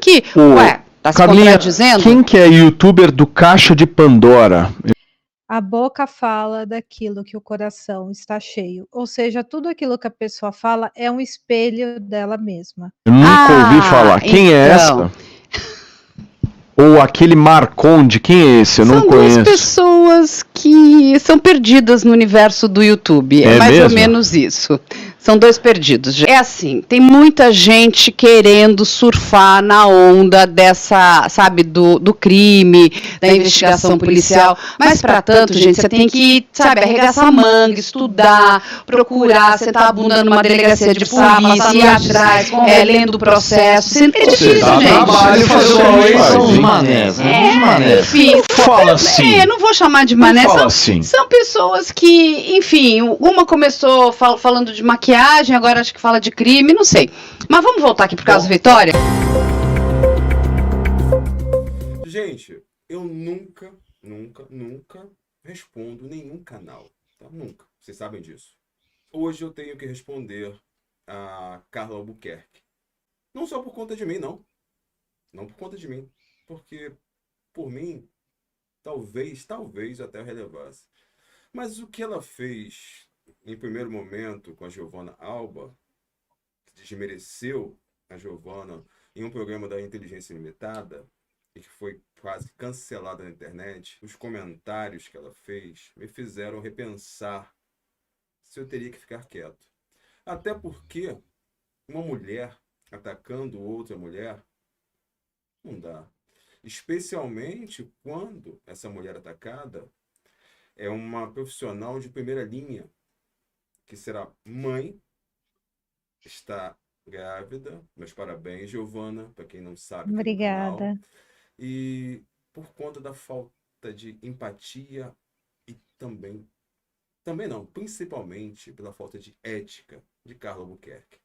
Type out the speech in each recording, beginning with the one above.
que, tá se Carlinha, contradizendo? quem que é youtuber do Caixa de Pandora? A boca fala daquilo que o coração está cheio. Ou seja, tudo aquilo que a pessoa fala é um espelho dela mesma. Eu nunca ouvi falar. Quem é então. essa? Ou aquele Marconde, quem é esse? Eu não conheço. São duas pessoas que são perdidas no universo do YouTube. É mais ou menos isso. São dois perdidos. É assim, tem muita gente querendo surfar na onda dessa, sabe, do crime, da investigação policial. Mas para tanto, gente, você tem que, sabe, arregaçar a manga, estudar, procurar, sentar a bunda numa delegacia de polícia, ir atrás, lendo o processo. É difícil, gente. Trabalho são os manés, né? Enfim, fala assim. Eu não vou chamar de mané. Assim. São pessoas que, enfim, uma começou falando de maquiagem, agora acho que fala de crime, não sei. Mas vamos voltar aqui pro caso Vitória? Gente, eu nunca respondo nenhum canal, tá? Nunca. Vocês sabem disso. Hoje eu tenho que responder a Carla Albuquerque. Não só por conta de mim, não. Não por conta de mim. Porque, por mim, talvez até eu relevasse. Mas o que ela fez em primeiro momento com a Giovanna Alba, que desmereceu a Giovanna em um programa da Inteligência Limitada, e que foi quase cancelada na internet, os comentários que ela fez me fizeram repensar se eu teria que ficar quieto. Até porque uma mulher atacando outra mulher não dá. Especialmente quando essa mulher atacada é uma profissional de primeira linha, que será mãe, está grávida. Meus parabéns, Giovanna, para quem não sabe. Obrigada. E por conta da falta de empatia e principalmente pela falta de ética de Carla Albuquerque.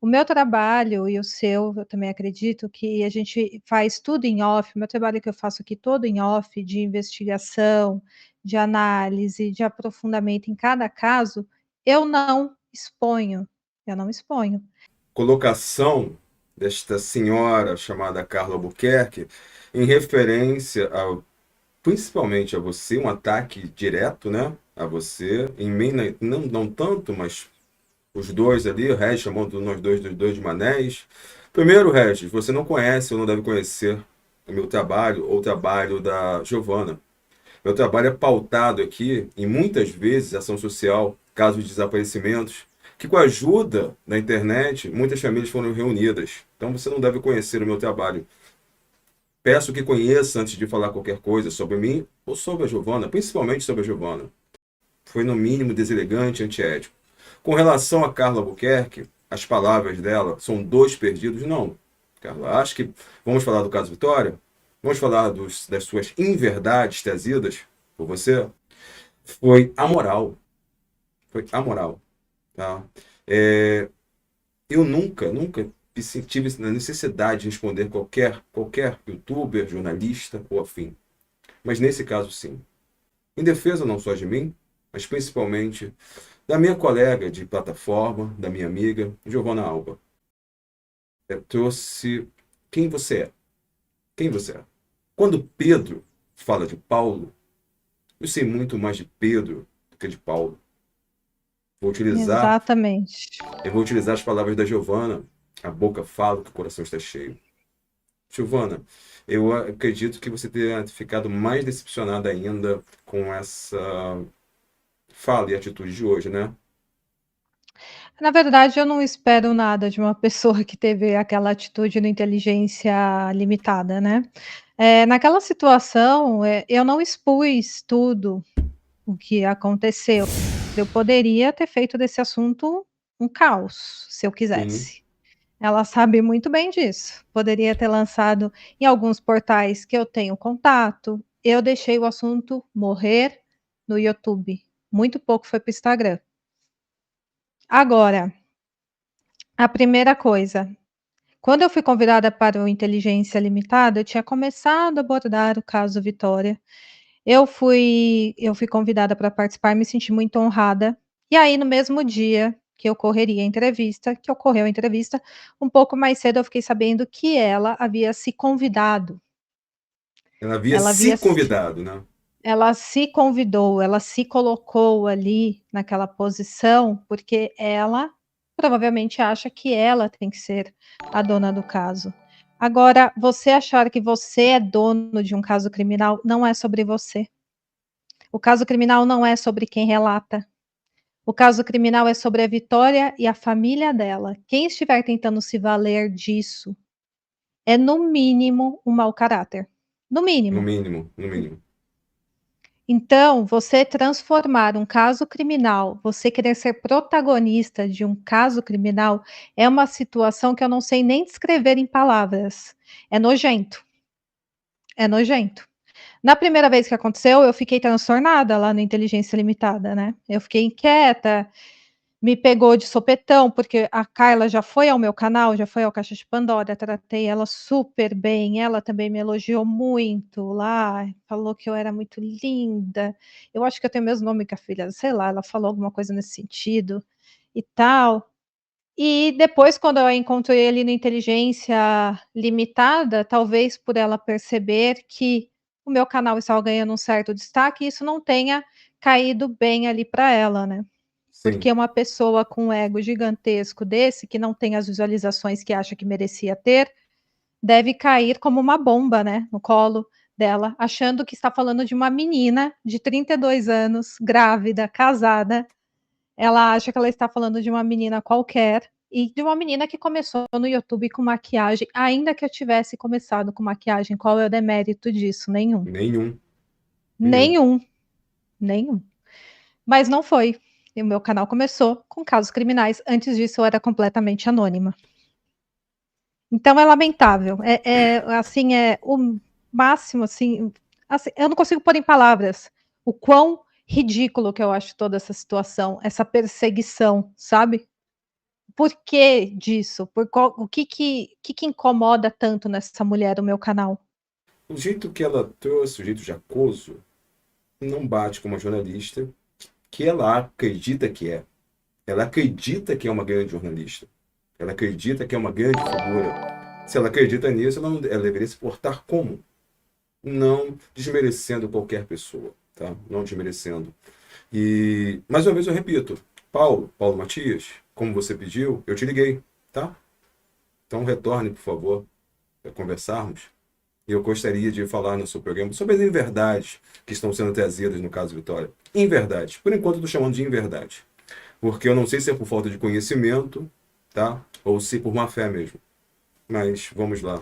O meu trabalho e o seu, eu também acredito que a gente faz tudo em off. O meu trabalho que eu faço aqui todo em off, de investigação, de análise, de aprofundamento em cada caso, eu não exponho. Colocação desta senhora chamada Carla Albuquerque em referência principalmente a você, um ataque direto, né, a você, em mim não tanto, mas os dois ali, o Regis chamando nós dois dos dois de manés. Primeiro, Regis, você não conhece ou não deve conhecer o meu trabalho ou o trabalho da Giovanna. Meu trabalho é pautado aqui em muitas vezes ação social, casos de desaparecimentos, que com a ajuda da internet, muitas famílias foram reunidas. Então você não deve conhecer o meu trabalho. Peço que conheça antes de falar qualquer coisa sobre mim ou sobre a Giovanna, principalmente sobre a Giovanna. Foi no mínimo deselegante e antiético. Com relação a Carla Albuquerque, as palavras dela são dois perdidos? Não, Carla. Acho que vamos falar do caso Vitória? Vamos falar das suas inverdades trazidas por você? Foi amoral. Tá? Eu nunca tive a necessidade de responder qualquer youtuber, jornalista ou afim. Mas nesse caso, sim. Em defesa não só de mim, mas principalmente da minha colega de plataforma, da minha amiga, Giovanna Alba. Eu trouxe quem você é. Quem você é. Quando Pedro fala de Paulo, eu sei muito mais de Pedro do que de Paulo. Exatamente. Eu vou utilizar as palavras da Giovanna. A boca fala que o coração está cheio. Giovanna, eu acredito que você tenha ficado mais decepcionada ainda com essa fala e atitude de hoje, né? Na verdade, eu não espero nada de uma pessoa que teve aquela atitude no Inteligência Limitada, né? Naquela situação, eu não expus tudo o que aconteceu. Eu poderia ter feito desse assunto um caos, se eu quisesse. Ela sabe muito bem disso. Poderia ter lançado em alguns portais que eu tenho contato. Eu deixei o assunto morrer no YouTube. Muito pouco foi para o Instagram. Agora, a primeira coisa, quando eu fui convidada para o Inteligência Limitada, eu tinha começado a abordar o caso Vitória. Eu fui convidada para participar, me senti muito honrada. E aí, no mesmo dia que ocorreria a entrevista, que ocorreu a entrevista. Um pouco mais cedo eu fiquei sabendo que ela havia se convidado. Ela havia se convidado, né? Ela se convidou, ela se colocou ali naquela posição, porque ela provavelmente acha que ela tem que ser a dona do caso. Agora, você achar que você é dono de um caso criminal não é sobre você. O caso criminal não é sobre quem relata. O caso criminal é sobre a Vitória e a família dela. Quem estiver tentando se valer disso é, no mínimo, um mau caráter. No mínimo. No mínimo, no mínimo. Então, você transformar um caso criminal, você querer ser protagonista de um caso criminal, é uma situação que eu não sei nem descrever em palavras. É nojento. É nojento. Na primeira vez que aconteceu, eu fiquei transtornada lá no Inteligência Limitada, né? Eu fiquei inquieta, me pegou de sopetão, porque a Carla já foi ao meu canal, já foi ao Caixa de Pandora, tratei ela super bem, ela também me elogiou muito lá, falou que eu era muito linda, eu acho que eu tenho o mesmo nome que a filha, sei lá, ela falou alguma coisa nesse sentido e tal. E depois, quando eu a encontrei ele no Inteligência Limitada, talvez por ela perceber que o meu canal estava ganhando um certo destaque, isso não tenha caído bem ali para ela, né? Porque Sim. uma pessoa com um ego gigantesco desse, que não tem as visualizações que acha que merecia ter, deve cair como uma bomba, né, no colo dela, achando que está falando de uma menina de 32 anos, grávida, casada. Ela acha que ela está falando de uma menina qualquer e de uma menina que começou no YouTube com maquiagem. Ainda que eu tivesse começado com maquiagem, qual é o demérito disso? Nenhum. Nenhum. Mas não foi. E o meu canal começou com casos criminais. Antes disso, eu era completamente anônima. Então é lamentável. Assim, é o máximo, assim, eu não consigo pôr em palavras o quão ridículo que eu acho toda essa situação, essa perseguição, sabe? Por que disso? O que incomoda tanto nessa mulher, o meu canal? O jeito que ela trouxe, o jeito de acoso, não bate com uma jornalista que ela acredita que é. Ela acredita que é uma grande jornalista. Ela acredita que é uma grande figura. Se ela acredita nisso, ela deveria se portar como? Não desmerecendo qualquer pessoa, tá? Não desmerecendo. E, mais uma vez, eu repito, Paulo Matias, como você pediu, eu te liguei, tá? Então retorne, por favor, para conversarmos. Eu gostaria de falar no seu programa sobre as inverdades que estão sendo trazidas no caso Vitória. Inverdades. Por enquanto, eu estou chamando de inverdade. Porque eu não sei se é por falta de conhecimento, tá? Ou se por má fé mesmo. Mas vamos lá.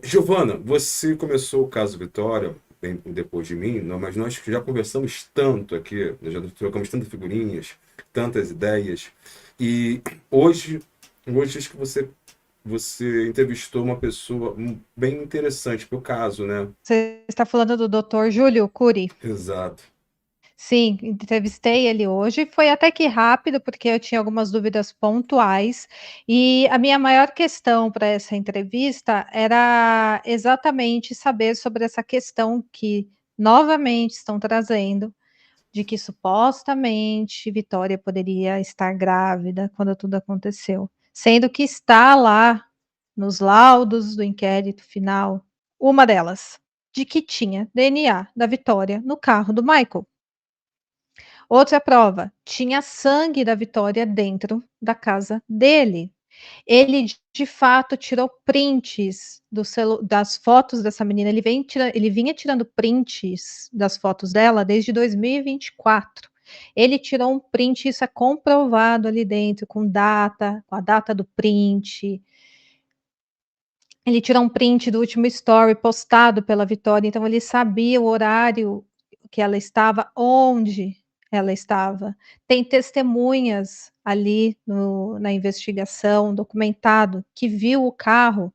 Giovana, você começou o caso Vitória bem depois de mim, não, mas nós já conversamos tanto aqui, já trocamos tantas figurinhas, tantas ideias. E hoje acho que você entrevistou uma pessoa bem interessante para o caso, né? Você está falando do Dr. Júlio Cury? Exato. Sim, entrevistei ele hoje. Foi até que rápido, porque eu tinha algumas dúvidas pontuais. E a minha maior questão para essa entrevista era exatamente saber sobre essa questão que novamente estão trazendo, de que supostamente Vitória poderia estar grávida quando tudo aconteceu, sendo que está lá nos laudos do inquérito final, uma delas, de que tinha DNA da Vitória no carro do Michael. Outra prova, tinha sangue da Vitória dentro da casa dele. Ele, de fato, tirou prints das fotos dessa menina. Ele vinha tirando prints das fotos dela desde 2024. Ele tirou um print, isso é comprovado ali dentro, com a data do print. Ele tirou um print do último story postado pela Vitória, então ele sabia o horário que ela estava, onde ela estava. Tem testemunhas ali na investigação, documentado, que viu o carro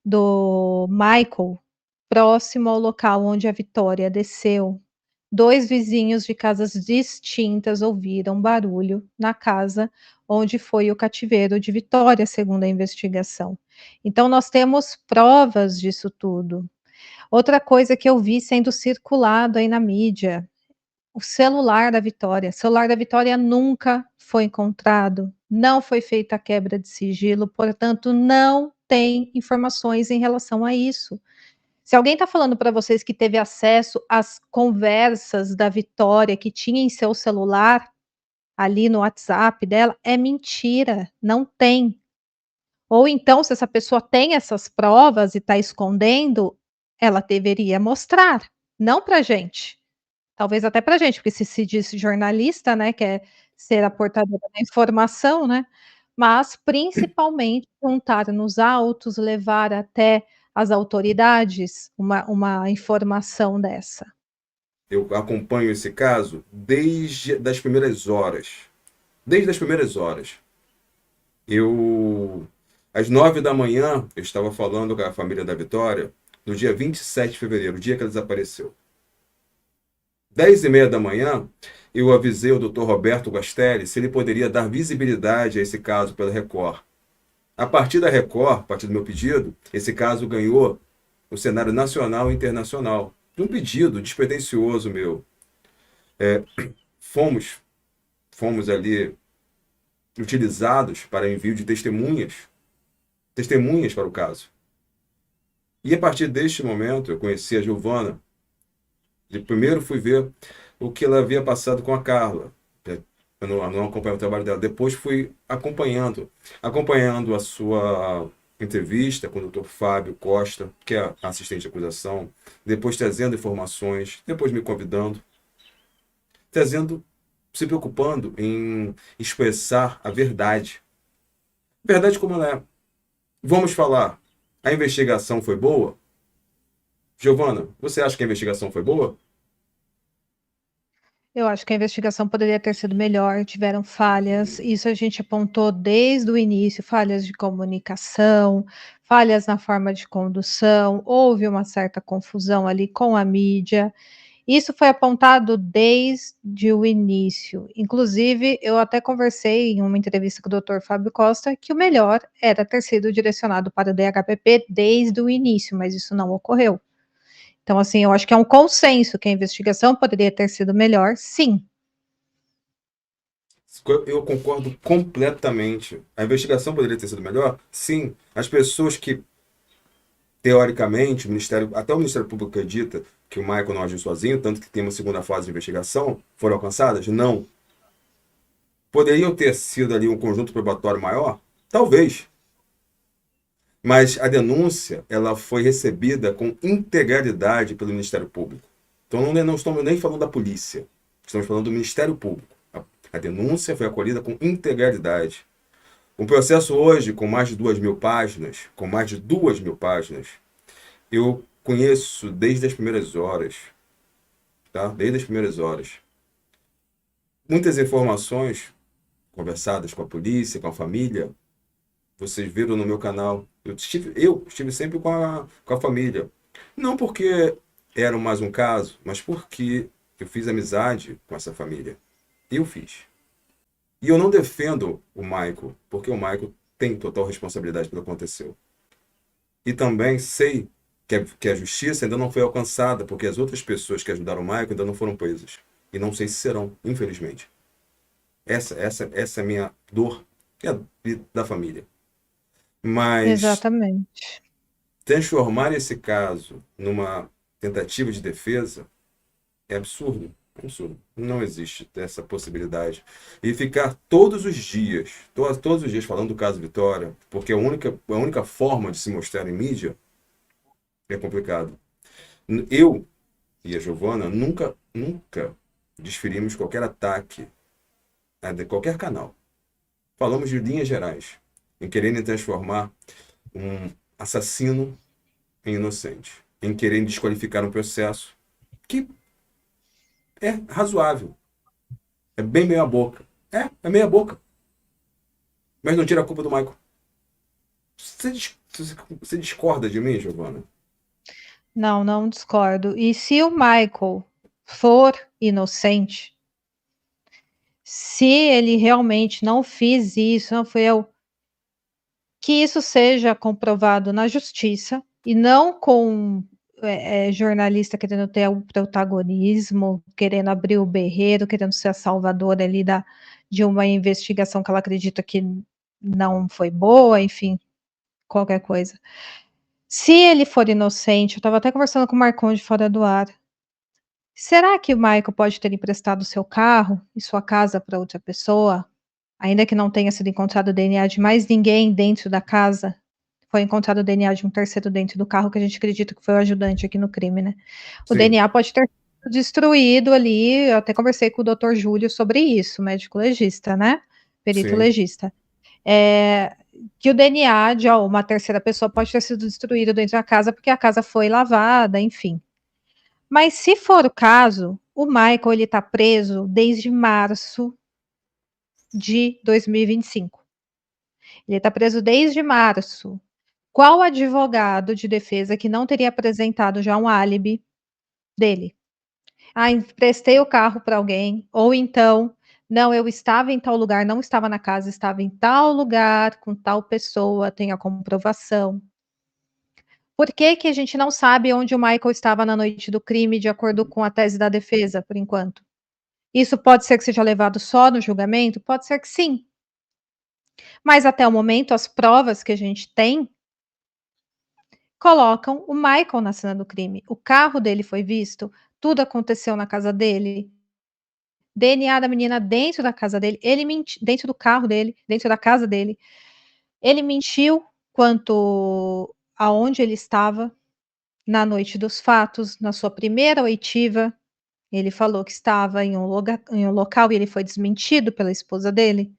do Michael próximo ao local onde a Vitória desceu. 2 vizinhos de casas distintas ouviram barulho na casa onde foi o cativeiro de Vitória, segundo a investigação. Então, nós temos provas disso tudo. Outra coisa que eu vi sendo circulado aí na mídia, o celular da Vitória. O celular da Vitória nunca foi encontrado, não foi feita a quebra de sigilo, portanto, não tem informações em relação a isso. Se alguém está falando para vocês que teve acesso às conversas da Vitória que tinha em seu celular, ali no WhatsApp dela, é mentira, não tem. Ou então, se essa pessoa tem essas provas e está escondendo, ela deveria mostrar, não para gente. Talvez até para gente, porque se diz jornalista, né, quer ser a portadora da informação, né, mas principalmente contar nos autos, levar até as autoridades uma informação dessa. Eu acompanho esse caso desde as primeiras horas. Desde as primeiras horas. Às 9 da manhã, eu estava falando com a família da Vitória, no dia 27 de fevereiro, o dia que ela desapareceu. 10h30 da manhã, eu avisei o Dr. Roberto Gastelli se ele poderia dar visibilidade a esse caso pela Record. A partir da Record, a partir do meu pedido, esse caso ganhou o cenário nacional e internacional. De um pedido despretensioso meu. Fomos ali utilizados para envio de testemunhas para o caso. E a partir deste momento, eu conheci a Giovana. Primeiro fui ver o que ela havia passado com a Carla. Eu não acompanhei o trabalho dela. Depois fui acompanhando a sua entrevista com o Dr. Fábio Costa, que é assistente de acusação, depois trazendo informações, depois me convidando, se preocupando em expressar a verdade. Verdade como ela é. Vamos falar, a investigação foi boa? Giovana, você acha que a investigação foi boa? Eu acho que a investigação poderia ter sido melhor, tiveram falhas, isso a gente apontou desde o início, falhas de comunicação, falhas na forma de condução, houve uma certa confusão ali com a mídia, isso foi apontado desde o início. Inclusive, eu até conversei em uma entrevista com o Dr. Fábio Costa que o melhor era ter sido direcionado para o DHPP desde o início, mas isso não ocorreu. Então, assim, eu acho que é um consenso que a investigação poderia ter sido melhor, sim. Eu concordo completamente. A investigação poderia ter sido melhor? Sim. As pessoas que, teoricamente, até o Ministério Público acredita que o Michael não agiu sozinho, tanto que tem uma segunda fase de investigação, foram alcançadas? Não. Poderiam ter sido ali um conjunto probatório maior? Talvez. Mas a denúncia, ela foi recebida com integralidade pelo Ministério Público. Então não estamos nem falando da polícia, estamos falando do Ministério Público. A denúncia foi acolhida com integralidade. Um processo hoje com mais de 2.000 páginas, eu conheço desde as primeiras horas, tá? Desde as primeiras horas. Muitas informações conversadas com a polícia, com a família, vocês viram no meu canal. Eu estive sempre com a família. Não porque era mais um caso, mas porque eu fiz amizade com essa família. Eu fiz. E eu não defendo o Michael, porque o Michael tem total responsabilidade pelo que aconteceu. E também sei que a justiça ainda não foi alcançada, porque as outras pessoas que ajudaram o Michael ainda não foram presas. E não sei se serão, infelizmente. Essa é a minha dor, que é da família. Mas exatamente. Transformar esse caso numa tentativa de defesa é absurdo. Absurdo. Não existe essa possibilidade. E ficar todos os dias falando do caso Vitória, porque a única forma de se mostrar em mídia é complicado. Eu e a Giovana nunca desferimos qualquer ataque a qualquer canal. Falamos de linhas gerais, em quererem transformar um assassino em inocente, em quererem desqualificar um processo que é razoável. É bem meia boca. É meia boca. Mas não tira a culpa do Michael. Você discorda de mim, Giovana? Não discordo. E se o Michael for inocente, se ele realmente não fez isso, não foi eu, que isso seja comprovado na justiça e não com jornalista querendo ter o protagonismo, querendo abrir o berreiro, querendo ser a salvadora ali de uma investigação que ela acredita que não foi boa, enfim, qualquer coisa. Se ele for inocente, eu estava até conversando com o Marconde fora do ar, será que o Michael pode ter emprestado seu carro e sua casa para outra pessoa, ainda que não tenha sido encontrado o DNA de mais ninguém dentro da casa? Foi encontrado o DNA de um terceiro dentro do carro, que a gente acredita que foi o ajudante aqui no crime, né? O Sim. DNA pode ter sido destruído ali, eu até conversei com o Dr. Júlio sobre isso, médico legista, né? Perito Sim. legista. Que o DNA de uma terceira pessoa pode ter sido destruído dentro da casa, porque a casa foi lavada, enfim. Mas se for o caso, o Michael, ele tá preso desde março de 2025. Ele tá preso desde março. Qual advogado de defesa que não teria apresentado já um álibi dele? Emprestei o carro para alguém, ou então, não, eu estava em tal lugar, não estava na casa, estava em tal lugar, com tal pessoa, tem a comprovação. Por que que a gente não sabe onde o Michael estava na noite do crime, de acordo com a tese da defesa, por enquanto? Isso pode ser que seja levado só no julgamento? Pode ser que sim. Mas até o momento, as provas que a gente tem colocam o Michael na cena do crime. O carro dele foi visto, tudo aconteceu na casa dele. DNA da menina dentro da casa dele, ele mentiu, dentro do carro dele, dentro da casa dele. Ele mentiu quanto aonde ele estava na noite dos fatos, na sua primeira oitiva. Ele falou que estava em um local e ele foi desmentido pela esposa dele.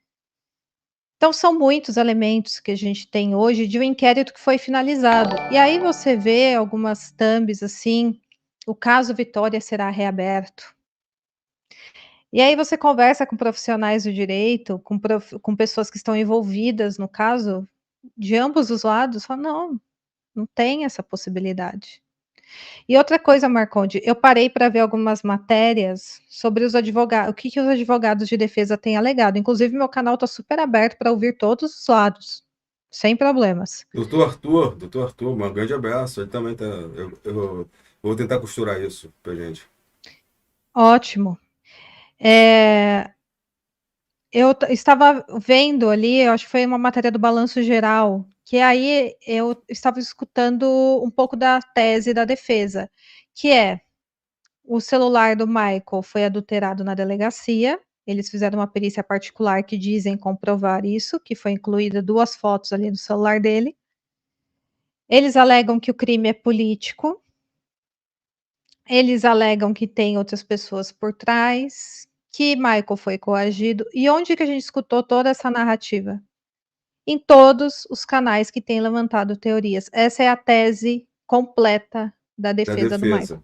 Então, são muitos elementos que a gente tem hoje de um inquérito que foi finalizado. E aí você vê algumas thumbs assim, o caso Vitória será reaberto. E aí você conversa com profissionais do direito, com pessoas que estão envolvidas no caso, de ambos os lados, falam, não tem essa possibilidade. E outra coisa, Marconde, eu parei para ver algumas matérias sobre os advogados, o que os advogados de defesa têm alegado. Inclusive, meu canal está super aberto para ouvir todos os lados, sem problemas. Doutor Arthur, um grande abraço. Ele também tá. Eu vou tentar costurar isso pra gente. Ótimo. Eu estava vendo ali, eu acho que foi uma matéria do Balanço Geral, que aí eu estava escutando um pouco da tese da defesa, que é o celular do Michael foi adulterado na delegacia, eles fizeram uma perícia particular que dizem comprovar isso, que foi incluída 2 fotos ali no celular dele. Eles alegam que o crime é político, eles alegam que tem outras pessoas por trás, que Michael foi coagido. E onde que a gente escutou toda essa narrativa? Em todos os canais que têm levantado teorias. Essa é a tese completa da defesa do Michael.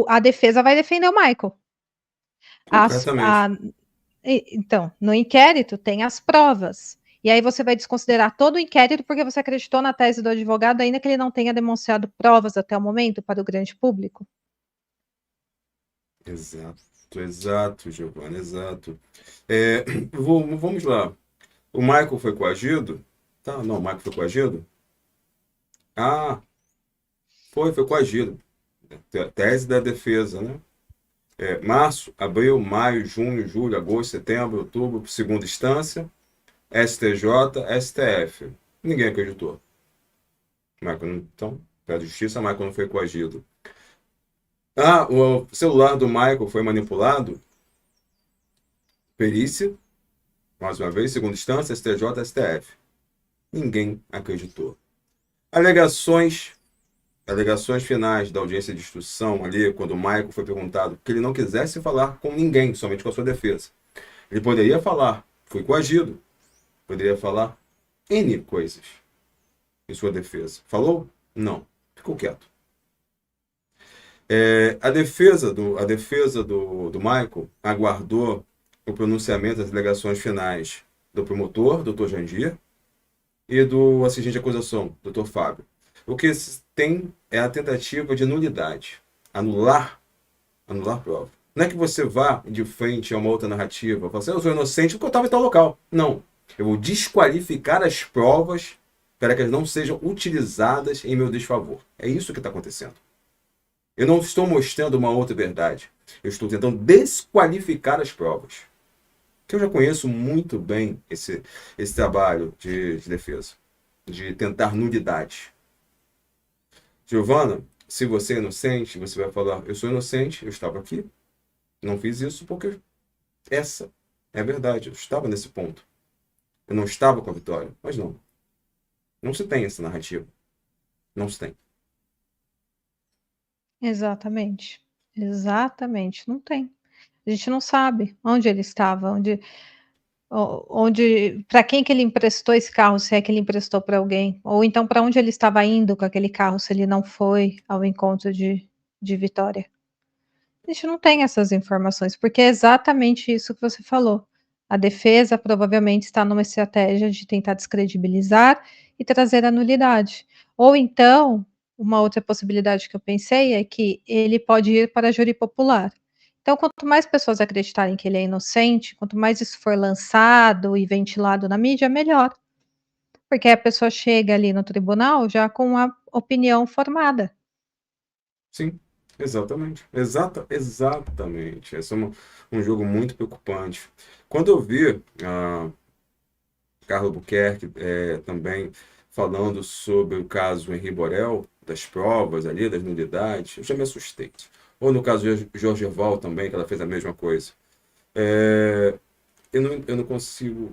A defesa vai defender o Michael. Então, no inquérito tem as provas. E aí você vai desconsiderar todo o inquérito porque você acreditou na tese do advogado, ainda que ele não tenha demonstrado provas até o momento para o grande público. Exato, Giovana, exato. Vamos lá. O Michael foi coagido? Tá, não, o Michael foi coagido? Foi coagido. Tese da defesa, né? Março, abril, maio, junho, julho, agosto, setembro, outubro, segunda instância, STJ, STF. Ninguém acreditou. Michael, então, pela justiça, Michael não foi coagido. O celular do Michael foi manipulado? Perícia, mais uma vez, segunda instância, STJ, STF. Ninguém acreditou. Alegações finais da audiência de instrução ali, quando o Michael foi perguntado que ele não quisesse falar com ninguém, somente com a sua defesa. Ele poderia falar, foi coagido, poderia falar N coisas em sua defesa. Falou? Não. Ficou quieto. A defesa do Michael aguardou o pronunciamento das alegações finais do promotor, Dr. Jandir, e do assistente de acusação, Dr. Fábio. O que tem é a tentativa de nulidade, anular prova. Não é que você vá de frente a uma outra narrativa, falar assim, eu sou inocente porque eu estava em tal local. Não. Eu vou desqualificar as provas para que elas não sejam utilizadas em meu desfavor. É isso que está acontecendo. Eu não estou mostrando uma outra verdade. Eu estou tentando desqualificar as provas. Que eu já conheço muito bem esse trabalho de defesa, de tentar nulidade. Giovana, se você é inocente, você vai falar, eu sou inocente, eu estava aqui, não fiz isso porque essa é a verdade, eu estava nesse ponto. Eu não estava com a vitória, mas não. Não se tem essa narrativa. Não se tem. Exatamente. Exatamente. Não tem. A gente não sabe onde ele estava, onde para quem que ele emprestou esse carro, se é que ele emprestou para alguém, ou então para onde ele estava indo com aquele carro, se ele não foi ao encontro de Vitória. A gente não tem essas informações, porque é exatamente isso que você falou. A defesa provavelmente está numa estratégia de tentar descredibilizar e trazer a nulidade. Ou então, uma outra possibilidade que eu pensei é que ele pode ir para a júri popular. Então, quanto mais pessoas acreditarem que ele é inocente, quanto mais isso for lançado e ventilado na mídia, melhor. Porque a pessoa chega ali no tribunal já com a opinião formada. Sim, exatamente. Exatamente. Esse é um jogo muito preocupante. Quando eu vi Carlos Buquerque também falando sobre o caso Henri Borel, das provas ali, das nulidades, eu já me assustei. Ou no caso de Jorge Val também, que ela fez a mesma coisa. Eu não consigo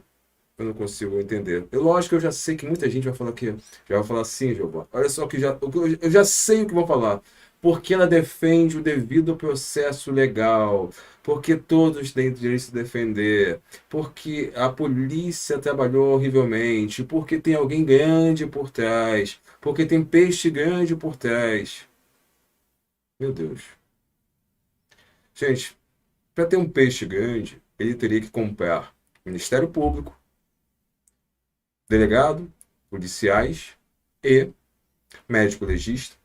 entender. Lógico que eu já sei que muita gente vai falar que já vai falar assim, Giovanni. Olha só que eu já sei o que vão falar. Porque ela defende o devido processo legal, porque todos têm direito de se defender, porque a polícia trabalhou horrivelmente, porque tem alguém grande por trás, porque tem peixe grande por trás. Meu Deus. Gente, para ter um peixe grande, ele teria que comprar Ministério Público, delegado, policiais e médico legista,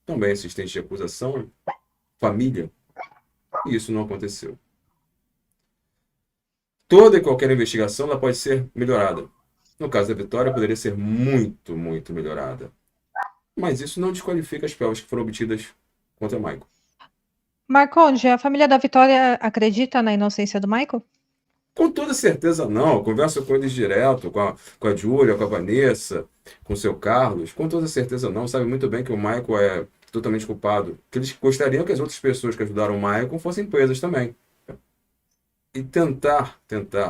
também assistente de acusação, família, e isso não aconteceu. Toda e qualquer investigação ela pode ser melhorada. No caso da Vitória, poderia ser muito, muito melhorada. Mas isso não desqualifica as provas que foram obtidas contra Michael. Marconde, a família da Vitória acredita na inocência do Michael? Com toda certeza não. Eu converso com eles direto, com a Júlia, com a Vanessa, com o seu Carlos. Com toda certeza não. Sabe muito bem que o Michael é totalmente culpado. Que eles gostariam que as outras pessoas que ajudaram o Michael fossem presas também. E tentar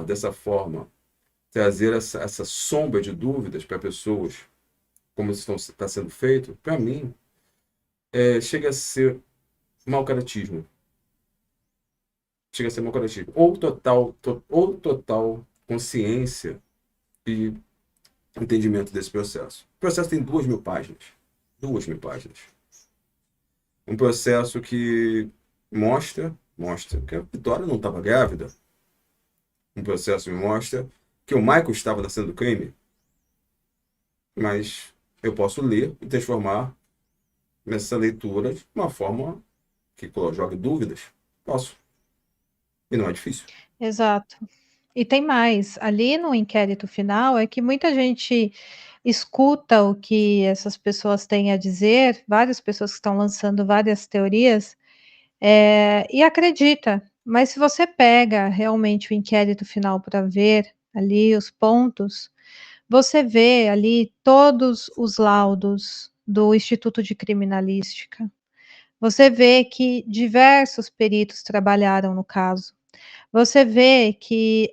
dessa forma, trazer essa sombra de dúvidas para pessoas, como isso está sendo feito, para mim, chega a ser mau caratismo. Chega a ser mau caratismo. Ou total consciência e entendimento desse processo. O processo tem 2.000 páginas. 2.000 páginas. Um processo que mostra que a Vitória não estava grávida. Um processo que mostra que o Michael estava na cena do crime. Mas eu posso ler e transformar nessa leitura de uma forma que jogue dúvidas. Posso. E não é difícil. Exato. E tem mais. Ali no inquérito final é que muita gente escuta o que essas pessoas têm a dizer, várias pessoas que estão lançando várias teorias, e acredita. Mas se você pega realmente o inquérito final para ver ali os pontos, você vê ali todos os laudos do Instituto de Criminalística. Você vê que diversos peritos trabalharam no caso. Você vê que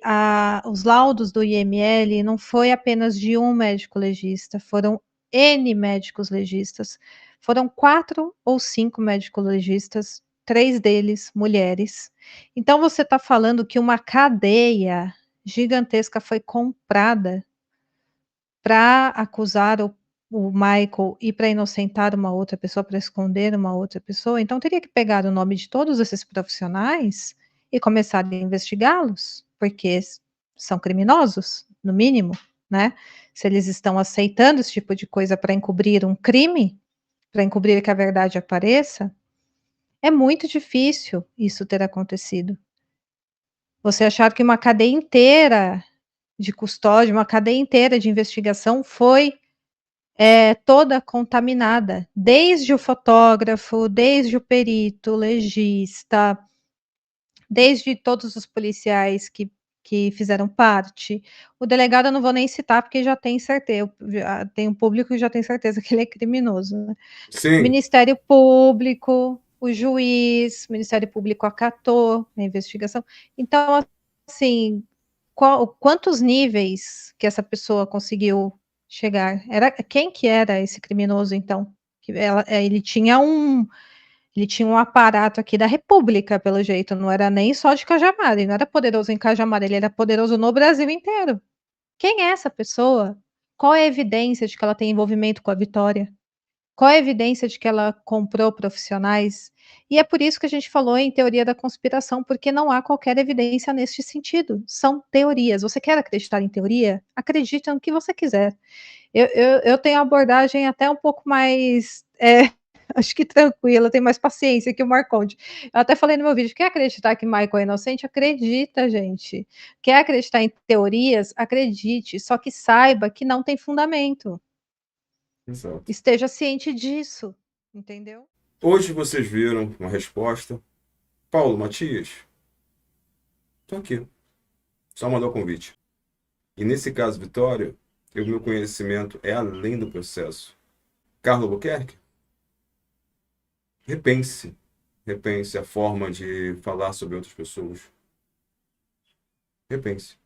os laudos do IML não foi apenas de um médico legista, foram N médicos legistas. Foram 4 ou 5 médicos legistas, 3 deles mulheres. Então você está falando que uma cadeia gigantesca foi comprada para acusar o Michael e para inocentar uma outra pessoa, para esconder uma outra pessoa. Então teria que pegar o nome de todos esses profissionais e começar a investigá-los, porque são criminosos, no mínimo, né? Se eles estão aceitando esse tipo de coisa para encobrir um crime, para encobrir que a verdade apareça, é muito difícil isso ter acontecido. Você achar que uma cadeia inteira de custódia, uma cadeia inteira de investigação foi toda contaminada, desde o fotógrafo, desde o perito, legista, desde todos os policiais que fizeram parte. O delegado eu não vou nem citar, porque já tem certeza, tem um público que já tem certeza que ele é criminoso, né? Sim. Ministério Público, o juiz, o Ministério Público acatou a investigação. Então, assim, quantos níveis que essa pessoa conseguiu chegar? Quem que era esse criminoso, então? Ele tinha um aparato aqui da República, pelo jeito, não era nem só de Cajamar, ele não era poderoso em Cajamar, ele era poderoso no Brasil inteiro. Quem é essa pessoa? Qual é a evidência de que ela tem envolvimento com a Vitória? Qual é a evidência de que ela comprou profissionais? E é por isso que a gente falou em teoria da conspiração, porque não há qualquer evidência neste sentido. São teorias. Você quer acreditar em teoria? Acredite no que você quiser. Eu tenho abordagem até um pouco mais, acho que tranquila, tenho mais paciência que o Marconde. Eu até falei no meu vídeo, quer acreditar que Michael é inocente? Acredita, gente. Quer acreditar em teorias? Acredite, só que saiba que não tem fundamento. Exato. Esteja ciente disso, entendeu? Hoje vocês viram uma resposta. Paulo, Matias, estou aqui. Só mandar o convite. E nesse caso, Vitória, o meu conhecimento é além do processo. Carlos Albuquerque, repense a forma de falar sobre outras pessoas. Repense.